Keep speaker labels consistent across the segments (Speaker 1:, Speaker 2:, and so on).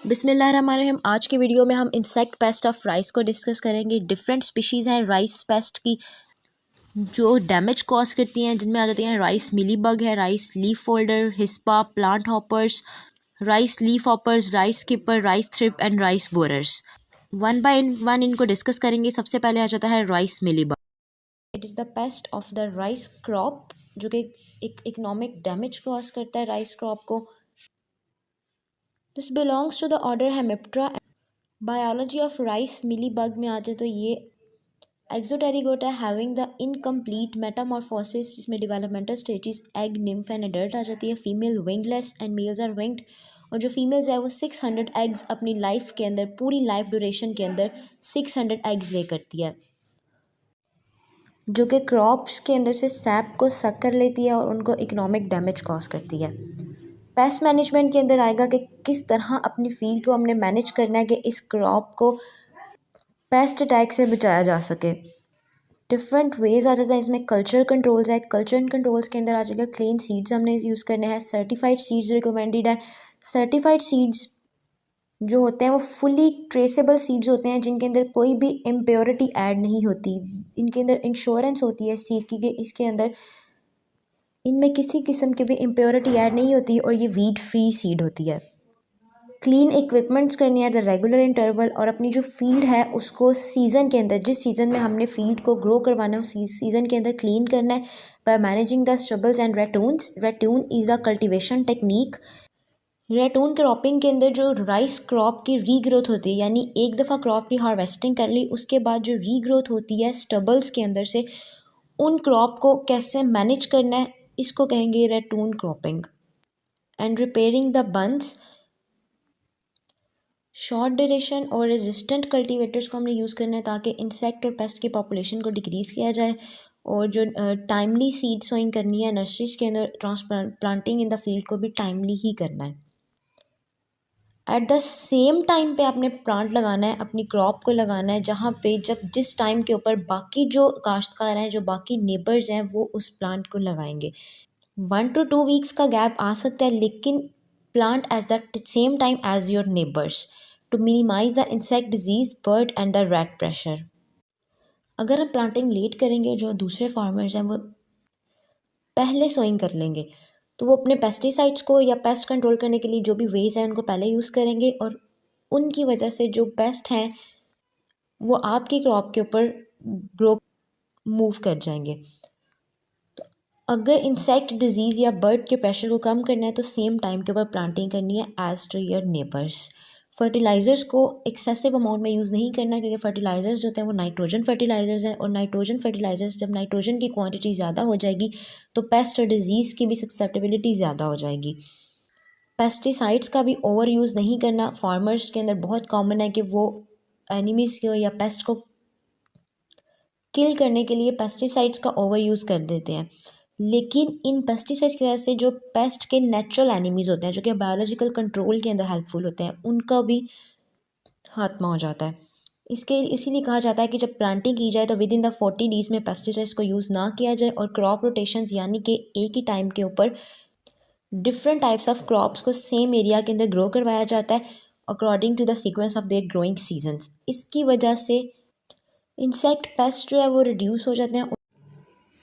Speaker 1: बिस्मिल्लाहिर्रहमानिर्रहीम। आज की वीडियो में हम इंसेक्ट पेस्ट ऑफ राइस को डिस्कस करेंगे। डिफरेंट स्पीशीज़ हैं राइस पेस्ट की जो डैमेज कॉज करती हैं, जिनमें आ जाती हैं राइस मिलीबग है, rice leaf folder, hispa, plant hoppers, rice leaf hoppers, rice skipper, rice thrip and rice borers. One by one इनको डिस्कस करेंगे। सबसे पहले आ जाता है rice mealybug. It is the pest of the rice crop, जो कि एक इकोनॉमिक डैमेज कॉज करता है राइस क्रॉप को। This belongs to the order Hemiptera. Biology of rice mealybug में आ जाए तो ये Exopterygota having the incomplete metamorphosis, जिसमें developmental stages egg, nymph and adult आ जाती है। Female wingless and males are winged. और जो फीमेल्स है वो 600 एग्स अपनी लाइफ के अंदर, पूरी लाइफ ड्यूरेशन के अंदर 600 एग्स ले करती है, जो कि क्रॉप्स के अंदर से सैप को सक कर लेती है और उनको इकोनॉमिक डैमेज कॉज करती है। पेस्ट मैनेजमेंट के अंदर आएगा कि किस तरह अपनी फील्ड को हमने मैनेज करना है कि इस क्रॉप को पेस्ट अटैक से बचाया जा सके। डिफरेंट वेज आ जाता है इसमें। कल्चर कंट्रोल्स है। कल्चर कंट्रोल्स के अंदर आ जाएगा क्लीन सीड्स हमने यूज़ करने हैं। सर्टिफाइड सीड्स रिकमेंडेड है। सर्टिफाइड सीड्स जो होते हैं वो फुली ट्रेसेबल सीड्स होते हैं, जिनके अंदर कोई भी इम्प्योरिटी ऐड नहीं होती। इनके अंदर इंश्योरेंस होती है इस चीज़ की कि इसके अंदर इनमें किसी किस्म की भी इम्प्योरिटी ऐड नहीं होती और ये वीड फ्री सीड होती है। क्लीन इक्विपमेंट्स करनी है द रेगुलर इंटरवल, और अपनी जो फील्ड है उसको सीज़न के अंदर, जिस सीज़न में हमने फील्ड को ग्रो करवाना है उस सीज़न के अंदर क्लीन करना है by managing the stubbles and ratoons. Ratoon is a cultivation technique. Ratoon cropping के अंदर जो राइस क्रॉप की रीग्रोथ होती है, यानी एक दफ़ा क्रॉप की हार्वेस्टिंग कर ली, उसके बाद जो रीग्रोथ होती है स्टबल्स के अंदर से, उन क्रॉप को कैसे मैनेज करना है, इसको कहेंगे ratoon cropping. And repairing the bunds. Short duration और रेजिस्टेंट कल्टीवेटर्स को हमने यूज़ करना है ताकि इंसेक्ट और पेस्ट की पॉपुलेशन को डिक्रीज़ किया जाए। और जो टाइमली सीड सोइंग करनी है नर्सरीज के अंदर, ट्रांसप्लांटिंग इन द फील्ड को भी टाइमली ही करना है। एट द सेम टाइम पे आपने प्लांट लगाना है, अपनी क्रॉप को लगाना है, जहाँ पे जब जिस टाइम के ऊपर बाकी जो काश्तकार हैं, जो बाकी नेबर्स हैं, वो उस प्लांट को लगाएंगे। 1 to 2 वीक्स का गैप आ सकता है, लेकिन plant as the same time as your neighbours to minimise the insect disease, bird and the rat pressure. अगर हम प्लांटिंग लेट करेंगे, जो दूसरे फार्मर्स हैं वो पहले सोइंग कर लेंगे, तो वो अपने पेस्टिसाइड्स को या पेस्ट कंट्रोल करने के लिए जो भी वेज हैं उनको पहले यूज़ करेंगे, और उनकी वजह से जो पेस्ट हैं वो आपकी क्रॉप के ऊपर ग्रो मूव कर जाएंगे। तो अगर इंसेक्ट डिजीज़ या बर्ड के प्रेशर को कम करना है तो सेम टाइम के ऊपर प्लांटिंग करनी है as to your neighbours. Fertilisers को एक्सेसिव अमाउंट में यूज़ नहीं करना, क्योंकि फर्टिलाइज़र्स जो होते हैं वो नाइट्रोजन फर्टिलाइज़र्स हैं, और नाइट्रोजन फर्टिलाइज़र्स, जब नाइट्रोजन की क्वांटिटी ज़्यादा हो जाएगी तो पेस्ट और डिजीज़ की भी सक्सेप्टेबिलिटी ज़्यादा हो जाएगी। पेस्टिसाइड्स का भी ओवर यूज़ नहीं करना। फार्मर्स के अंदर बहुत कॉमन है कि वो एनिमीज़ को या पेस्ट को किल करने के लिए पेस्टिसाइड्स का ओवर यूज़ कर देते हैं, लेकिन इन पेस्टिसाइड्स की वजह से जो पेस्ट के नेचुरल एनिमीज़ होते हैं, जो कि बायोलॉजिकल कंट्रोल के अंदर हेल्पफुल होते हैं, उनका भी खात्मा हो जाता है। इसीलिए कहा जाता है कि जब प्लांटिंग की जाए तो विद इन द 40 डेज़ में पेस्टिसाइड्स को यूज़ ना किया जाए, और क्रॉप रोटेशंस, यानी कि एक ही टाइम के ऊपर डिफरेंट टाइप्स ऑफ क्रॉप्स को सेम एरिया के अंदर ग्रो करवाया जाता है according to the sequence of their growing seasons. इसकी वजह से इंसेक्ट पेस्ट जो है वो रिड्यूस हो जाते हैं।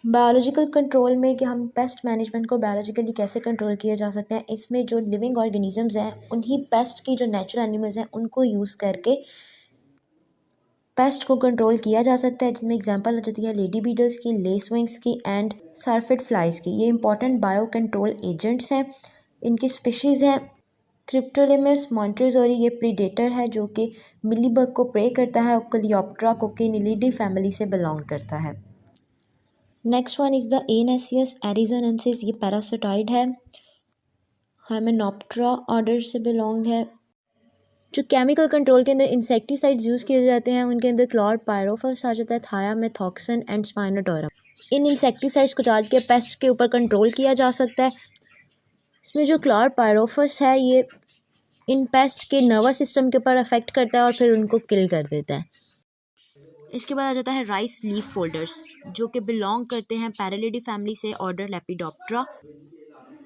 Speaker 1: बायोलॉजिकल कंट्रोल में कि हम पेस्ट मैनेजमेंट को बायोलॉजिकली कैसे कंट्रोल किया जा सकते हैं, इसमें जो लिविंग ऑर्गेनिजम्स हैं उन्हीं पेस्ट की जो नेचुरल एनिमल्स हैं उनको यूज़ करके पेस्ट को कंट्रोल किया जा सकता है, जिनमें एग्जांपल आ जाती है लेडी बीटल्स की, लेसविंग्स की एंड सार्फिड फ्लाइज की। ये इंपॉर्टेंट बायो कंट्रोल एजेंट्स हैं। इनकी स्पीशीज़ हैं क्रिप्टोलेमस मॉन्टेज़ोरी, ये प्रीडेटर है जो कि मिलीबग को प्रे करता है, और कोलियोप्ट्रा कोकिनिलिडी फैमिली से बिलोंग करता है। नेक्स्ट वन इज़ द एनेसियस एरिज़ोनेंसिस, ये पैरासिटाइड है, हाइमेनोप्टेरा ऑर्डर से बिलोंग है। जो केमिकल कंट्रोल के अंदर इंसेक्टिसाइड्स यूज़ किए जाते हैं उनके अंदर क्लोरपायरोफस आ जाता है, थायामेथॉक्सन एंड स्पाइनोटोरम। इन इंसेक्टिसाइड्स को डाल के पेस्ट के ऊपर कंट्रोल किया जा सकता है। इसमें जो क्लोरपायरोफस है ये इन पेस्ट के नर्वस सिस्टम के ऊपर अफेक्ट करता है और फिर उनको किल कर देता है। इसके बाद आ जाता है राइस लीफ फोल्डर्स, जो कि बिलोंग करते हैं पैरेलिडी फैमिली से, ऑर्डर लेपिडोप्टेरा।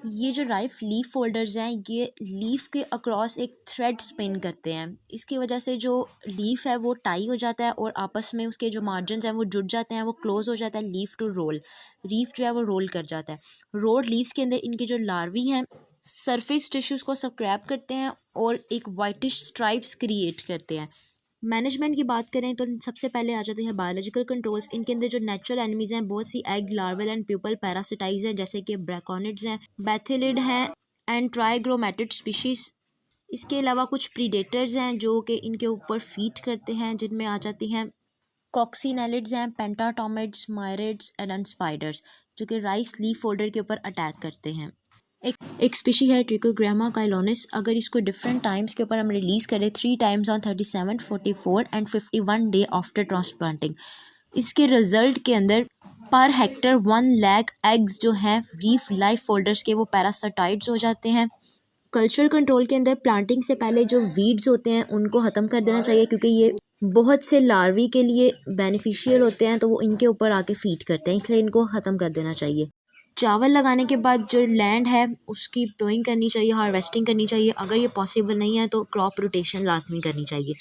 Speaker 1: ये जो राइफ लीफ फोल्डर्स हैं ये लीफ के अक्रॉस एक थ्रेड स्पिन करते हैं। इसकी वजह से जो लीफ है वो टाई हो जाता है और आपस में उसके जो मार्जिन्स हैं वो जुड़ जाते हैं, वो क्लोज हो जाता है लीफ टू रोल। लीफ जो है वो रोल कर जाता है। रोड लीव्स के अंदर इनके जो लार्वी हैं सरफेस टिश्यूज़ को सब्सक्राइब करते हैं और एक वाइटिश स्ट्राइप्स क्रिएट करते हैं। मैनेजमेंट की बात करें तो सबसे पहले आ जाते हैं बायोलॉजिकल कंट्रोल्स। इनके अंदर जो नेचुरल एनिमीज़ हैं बहुत सी egg, larval and pupal parasitise हैं, जैसे कि ब्रैकोनिड्स हैं, बैथिलिड हैं एंड ट्राइग्रोमेटिड स्पीशीज़। इसके अलावा कुछ प्रीडेटर्स हैं जो कि इनके ऊपर फीड करते हैं, जिनमें आ जाती हैं कॉक्सीनेलिड्स हैं, पेंटाटोमिड्स, मायरिड्स एंड स्पाइडर्स, जो कि राइस लीफ फोल्डर के ऊपर अटैक करते हैं। एक स्पीशी है ट्रिकोग्रामा काइलोनिस। अगर इसको डिफरेंट टाइम्स के ऊपर हम रिलीज़ करें 3 times on 37, 44 and 51 day after transplanting, इसके रिजल्ट के अंदर पर हेक्टर 1 लाख एग्स जो हैं रीफ लाइफ फोल्डर्स के वो पैरासाइटाइड्स हो जाते हैं। कल्चर कंट्रोल के अंदर प्लांटिंग से पहले जो वीड्स होते हैं उनको ख़त्म कर देना चाहिए, क्योंकि ये बहुत से लार्वी के लिए बेनिफिशियल होते हैं, तो वो इनके ऊपर आके फीड करते हैं, इसलिए इनको ख़त्म कर देना चाहिए। चावल लगाने के बाद जो लैंड है उसकी प्लोइंग करनी चाहिए, हार्वेस्टिंग करनी चाहिए। अगर ये पॉसिबल नहीं है तो क्रॉप रोटेशन लाजमी करनी चाहिए।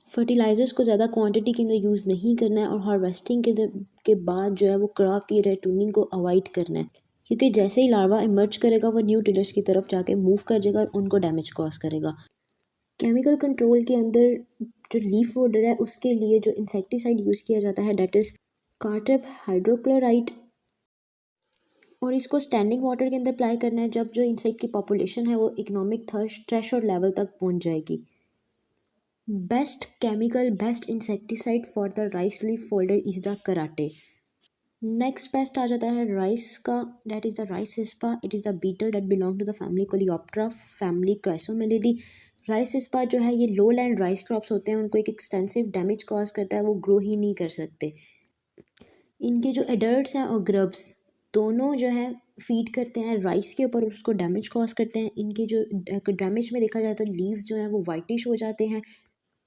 Speaker 1: फर्टिलाइज़र्स को ज़्यादा क्वांटिटी के अंदर यूज़ नहीं करना है और हार्वेस्टिंग के बाद जो है वो क्रॉप की रेटूनिंग को अवॉइड करना है, क्योंकि जैसे ही लार्वा इमर्ज करेगा वो न्यू टिलर्स की तरफ जाके मूव कर जाएगा और उनको डैमेज कॉज करेगा। केमिकल कंट्रोल के अंदर जो लीफ फोल्डर है उसके लिए जो इंसेक्टिसाइड यूज़ किया जाता है डेट इज़ कार्टेप हाइड्रोक्लोराइड, और इसको स्टैंडिंग वाटर के अंदर अप्लाई करना है जब जो इंसेक्ट की पॉपुलेशन है वो इकोनॉमिक थ्रेशोल्ड लेवल तक पहुंच जाएगी। Best insecticide for the rice leaf folder is the Karate. Next pest आ जाता है राइस का, that is the rice hispa. It is the beetle that belong to the family Coleoptera, family Chrysomelidae. Rice hispa जो है ये लो land rice crops होते हैं, उनको एक एक्सटेंसिव डैमेज कॉज करता है, वो ग्रो ही नहीं कर सकते। इनके जो एडल्ट्स हैं और ग्रब्स दोनों जो है फीड करते हैं राइस के ऊपर, उसको डैमेज कॉज करते हैं। इनके जो डैमेज में देखा जाए तो लीव्स जो हैं वो वाइटिश हो जाते हैं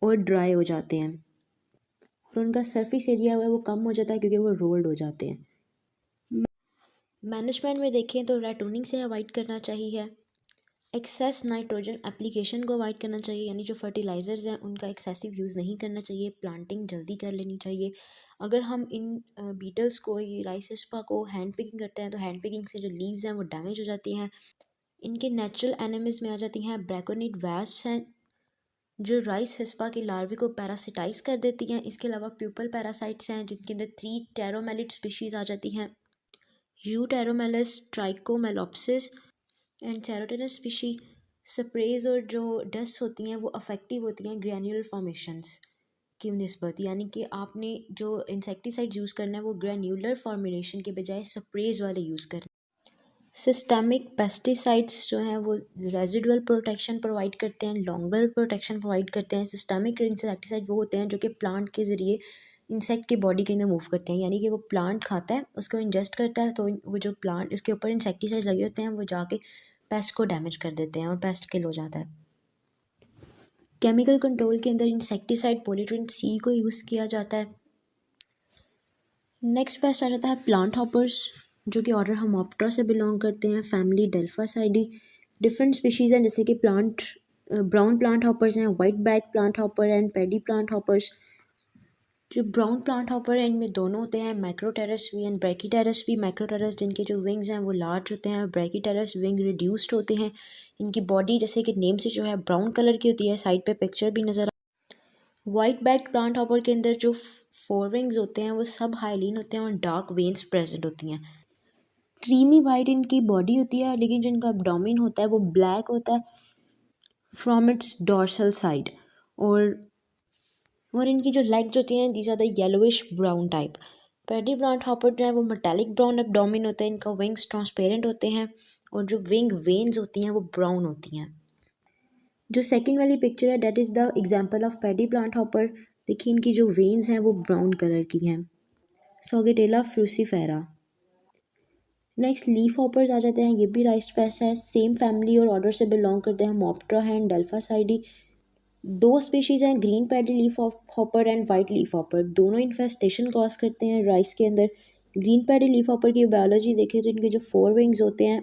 Speaker 1: और ड्राई हो जाते हैं, और उनका सरफेस एरिया है वो कम हो जाता है क्योंकि वो रोल्ड हो जाते हैं। मैनेजमेंट में देखें तो रेटूनिंग से अवॉइड करना चाहिए, एक्सेस नाइट्रोजन एप्लीकेशन को अवॉइड करना चाहिए, यानी जो फर्टिलाइज़र्स हैं उनका एक्सेसिव यूज़ नहीं करना चाहिए, प्लांटिंग जल्दी कर लेनी चाहिए। अगर हम इन बीटल्स को, ये राइस हिस्पा को हैंड पिकिंग करते हैं तो हैंड पिकिंग से जो लीव्स हैं वो डैमेज हो जाती हैं। इनके नेचुरल एनिमीज़ में आ जाती हैं ब्रैकोनिड वैस्प्स हैं जो राइस हिस्पा की लार्वी को पैरासिटाइज कर देती हैं। इसके अलावा प्यूपल पैरासाइट्स हैं जिनके अंदर 3 टेरोमेलिड स्पीशीज़ आ जाती हैं, यूटेरोमेलस, ट्राइकोमेलोप्सिस एंड चैरोटेनस स्पीशी। स्प्रेज और जो डस्ट होती हैं वो अफेक्टिव होती हैं ग्रैन्युलर फॉर्मेशंस की निस्बत, यानी कि आपने जो इंसेक्टिसाइड यूज़ करना है वो ग्रैन्युलर फॉर्मेशन के बजाय स्प्रेज वाले यूज़ करना। सिस्टमिक पेस्टिसाइड्स जो हैं वो रेजिडुअल प्रोटेक्शन प्रोवाइड करते हैं, लॉन्गर प्रोटेक्शन प्रोवाइड करते हैं। सिस्टमिक इंसेक्टिसाइड वो होते हैं जो कि प्लांट के ज़रिए इंसेक्ट की बॉडी के अंदर मूव करते हैं, यानी कि वो प्लांट खाता है, उसको इंजेस्ट करता है, तो वो जो प्लांट उसके ऊपर इंसेक्टिसाइड लगे होते हैं वो जाके पेस्ट को डैमेज कर देते हैं और पेस्ट किल हो जाता है। केमिकल कंट्रोल के अंदर इंसेक्टिसाइड पॉलीट्रिन सी को यूज़ किया जाता है। नेक्स्ट पेस्ट आ जाता है प्लांट हॉपर्स, जो कि ऑर्डर होमोप्टेरा से बिलोंग करते हैं, फैमिली डेल्फासाइडी। डिफरेंट स्पीशीज़ हैं जैसे कि ब्राउन प्लांट हॉपर्स हैं, white back plant hopper and paddy plant hoppers. जो ब्राउन प्लांट हॉपर है इनमें दोनों होते हैं, मैक्रोटेरस भी एंड ब्रैकीटेरस भी। मैक्रोटेरस जिनके जो विंग्स हैं वो लार्ज होते हैं, ब्रैकीटेरस विंग रिड्यूस्ड होते हैं। इनकी बॉडी जैसे कि नेम से जो है ब्राउन कलर की होती है, साइड पे पिक्चर भी नज़र। वाइट बैक प्लांट हॉपर के अंदर जो 4 विंग्स होते हैं वो सब हाइलीन होते हैं और डार्क वेन्स प्रेजेंट होती हैं। क्रीमी वाइट इनकी बॉडी होती है, लेकिन जो इनका एब्डोमेन होता है वो ब्लैक होता है फ्रॉम इट्स डॉर्सल साइड, और इनकी जो लेग्स होती हैं these are the yellowish brown type. Paddy plant hopper जो है वो मेटालिक ब्राउन एब्डोमेन होता है, इनका विंग्स ट्रांसपेरेंट होते हैं और जो विंग वेन्स होती हैं वो ब्राउन होती हैं। जो सेकंड वाली पिक्चर है date is the example of paddy plant hopper. देखिए इनकी जो वेन्स हैं वो ब्राउन कलर की हैं। सोगेटेला फ्रूसीफेरा। नेक्स्ट लीफ हॉपर्स आ जाते हैं, ये भी राइस पेस्ट है, सेम फैमिली और ऑर्डर से बिलोंग करते हैं, मोप्टेरा एंड डेल्फासाइडी। 2 स्पीशीज़ हैं, green paddy leaf hopper and white leaf hopper. दोनों इन्फेस्टेशन कॉज करते हैं राइस के अंदर। ग्रीन पैडी लीफ हॉपर की बायोलॉजी देखें तो इनके जो 4 विंग्स होते हैं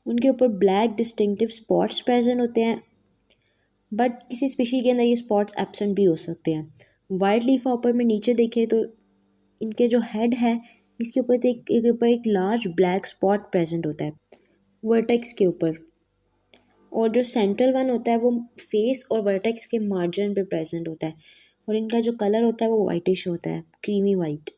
Speaker 1: उनके ऊपर ब्लैक डिस्टिंक्टिव स्पॉट्स प्रेजेंट होते हैं, बट किसी स्पीशी के अंदर ये स्पॉट्स एब्सेंट भी हो सकते हैं। वाइट लीफ हॉपर में नीचे देखें तो इनके जो हेड है इसके ऊपर एक लार्ज ब्लैक स्पॉट प्रेजेंट होता है वर्टेक्स के ऊपर, और जो सेंट्रल वन होता है वो फेस और वर्टेक्स के मार्जिन पे प्रेजेंट होता है, और इनका जो कलर होता है वो वाइटिश होता है, क्रीमी वाइट।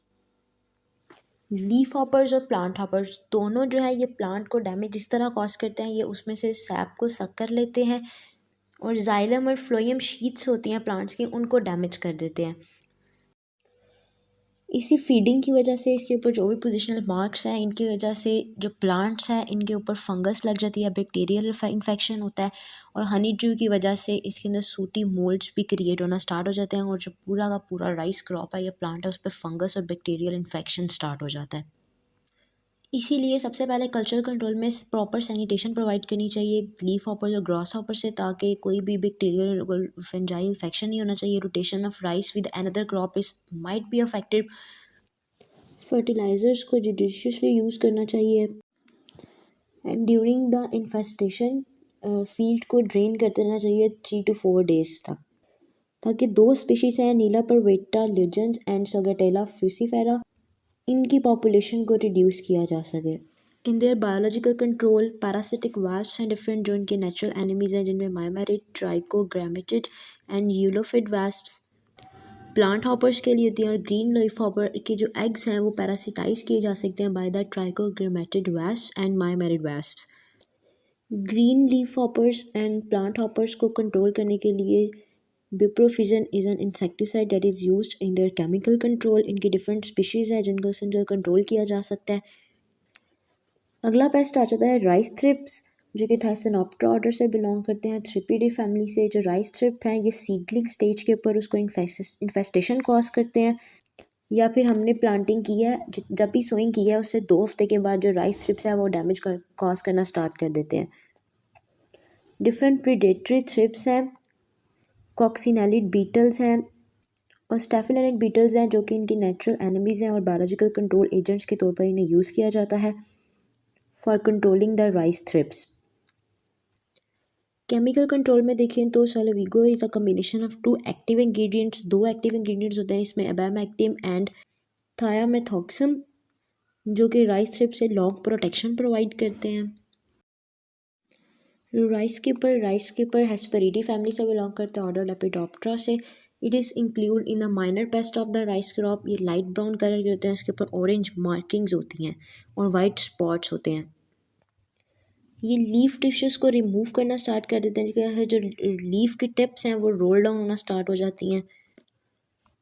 Speaker 1: लीफ हॉपर्स और प्लांट हॉपर्स दोनों जो है ये प्लांट को डैमेज इस तरह कॉज करते हैं, ये उसमें से सैप को सक कर लेते हैं और जाइलम और फ्लोएम शीट्स होती हैं प्लांट्स की उनको डैमेज कर देते हैं। इसी फीडिंग की वजह से इसके ऊपर जो भी पोजिशनल मार्क्स हैं इनकी वजह से जो प्लांट्स हैं इनके ऊपर फंगस लग जाती है, बैक्टीरियल इन्फेक्शन होता है, और हनी ड्यू की वजह से इसके अंदर सूटी मोल्ड्स भी क्रिएट होना स्टार्ट हो जाते हैं, और जो पूरा का पूरा राइस क्रॉप है या प्लांट है उस पर फंगस और बैक्टीरियल इन्फेक्शन स्टार्ट हो जाता है। इसीलिए सबसे पहले कल्चर कंट्रोल में प्रॉपर सैनिटेशन प्रोवाइड करनी चाहिए लीफ हॉपर और ग्रॉस हॉपर से, ताकि कोई भी बैक्टीरियल फंजाई इन्फेक्शन नहीं होना चाहिए। Rotation of rice with another crop is might be affected. Fertilisers को जुडिशियसली यूज़ करना चाहिए, and during the infestation field को ड्रेन करते रहना चाहिए 3 to 4 डेज तक, ताकि दो स्पीशीज़ हैं नीला परवेटा लिजेंस एंड सोगेटेला फ्यूसीफेरा, इनकी पॉपुलेशन को रिड्यूस किया जा सके। In their biological control parasitic wasps हैं डिफरेंट जो इनके नेचुरल एनिमीज़ हैं, जिनमें माइमेरिड, ट्राइकोग्रामेटिड एंड यूलोफिड वास्प्स प्लांट हॉपर्स के लिए होती हैं, और ग्रीन लीफ हॉपर के जो एग्स हैं वो पैरासिटाइज किए जा सकते हैं by the trichogrammatid wasps and mymarid wasps. Green leaf hoppers and plant hoppers को कंट्रोल करने के लिए buprofezin is an insecticide that is used in their chemical control. इनकी डिफरेंट स्पीशीज़ है जिनको से कंट्रोल किया जा सकता है। अगला पेस्ट आ जाता है राइस थ्रिप्स, जो कि थाइसिनोप्टेरा ऑर्डर से बिलोंग करते हैं, थ्रिपिडी फैमिली से। जो राइस थ्रिप हैं ये सीडलिंग स्टेज के ऊपर उसको इन्फेस्टेशन कॉज करते हैं, या फिर हमने प्लांटिंग की है जब भी सोइंग की है उससे 2 हफ्ते के बाद जो राइस थ्रिप्स है वो डैमेज कॉज करना स्टार्ट कर देते हैं। डिफरेंट प्रीडेटरी थ्रिप्स हैं, कॉक्सिनेलिड बीटल्स हैं और स्टेफिलेनिड बीटल्स हैं, जो कि इनकी नेचुरल एनिमीज़ हैं और बायोलॉजिकल कंट्रोल एजेंट्स के तौर पर इन्हें यूज़ किया जाता है for controlling the rice thrips. Chemical control में देखें तो Solvigo is a combination of 2 active ingredients, 2 active ingredients होते हैं इसमें, अबैमेक्टिन एंड थायामेथॉक्सम, जो कि राइस थ्रिप से लॉन्ग प्रोटेक्शन प्रोवाइड करते हैं। राइस कीपर हेस्पेरिडी फैमिली से बिलोंग करते हैं, ऑर्डर लेपिडोप्टेरा से। It is include in the minor pest of the rice crop. ये लाइट ब्राउन कलर के होते हैं, इसके ऊपर ऑरेंज मार्किंग्स होती हैं और वाइट स्पॉट्स होते हैं। ये लीफ टिश्यूज़ को रिमूव करना स्टार्ट कर देते हैं, जिसकी जो लीफ की टिप्स हैं वो रोल डाउन होना स्टार्ट हो जाती हैं।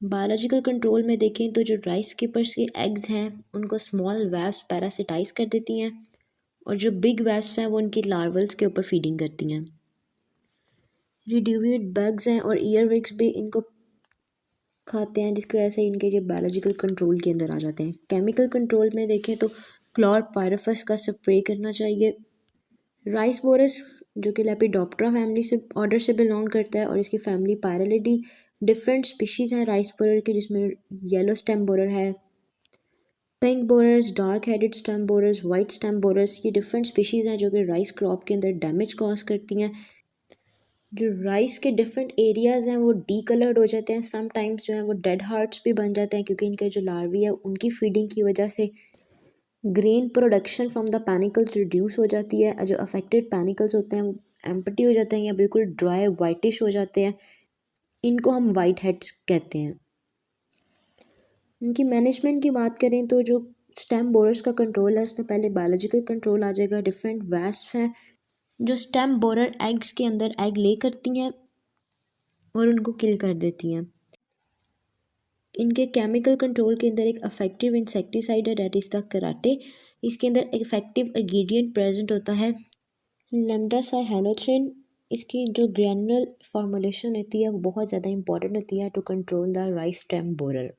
Speaker 1: बायोलॉजिकल कंट्रोल में देखें तो जो राइस कीपर्स के एग्स हैं उनको स्मॉल वेव्स पैरासिटाइज कर देती हैं, और जो बिग वेस्प हैं वो उनकी लार्वल्स के ऊपर फीडिंग करती हैं। रिड्यूविड बग्स हैं और ईयरविक्स भी इनको खाते हैं, जिसकी वजह से इनके जो बायोलॉजिकल कंट्रोल के अंदर आ जाते हैं। केमिकल कंट्रोल में देखें तो क्लोरपाइरिफस का स्प्रे करना चाहिए। राइस बोरस, जो कि लेपिडोप्टेरा फैमिली से ऑर्डर से बिलोंग करता है, और इसकी फैमिली पायरेलिडी। डिफरेंट स्पीशीज़ हैं राइस बोरर की, जिसमें येलो स्टेम बोरर है, pink borers, dark headed stem borers, white stem borers. ये डिफरेंट स्पीशीज़ हैं जो कि राइस क्रॉप के अंदर डैमेज कॉज करती हैं। जो राइस के डिफरेंट एरियाज़ हैं वो डी कलर्ड हो जाते हैं, समटाइम्स जो है वो डेड हार्ट्स भी बन जाते हैं, क्योंकि इनके जो लार्वी है उनकी फीडिंग की वजह से grain production from the panicles reduce हो जाती है। जो अफेक्टेड पैनिकल्स होते हैं वो एम्प्टी हो जाते हैं या बिल्कुल ड्राई वाइटिश हो जाते हैं, इनको हम वाइट हेड्स कहते हैं। इनकी मैनेजमेंट की बात करें तो जो स्टेम बोरर्स का कंट्रोल है उसमें पहले बायोलॉजिकल कंट्रोल आ जाएगा। डिफरेंट वेस्प हैं जो स्टेम बोरर एग्स के अंदर एग ले करती हैं और उनको किल कर देती हैं। इनके केमिकल कंट्रोल के अंदर एक अफेक्टिव इंसेक्टिसाइड है, डेट इज़ द कराटे। इसके अंदर इफेक्टिव इंग्रेडिएंट प्रेजेंट होता है लैम्डासाइहेनोथ्रिन। इसकी जो ग्रैनुलर फॉर्मुलेशन होती है वो बहुत ज़्यादा इंपॉर्टेंट होती है to control the rice stem borer.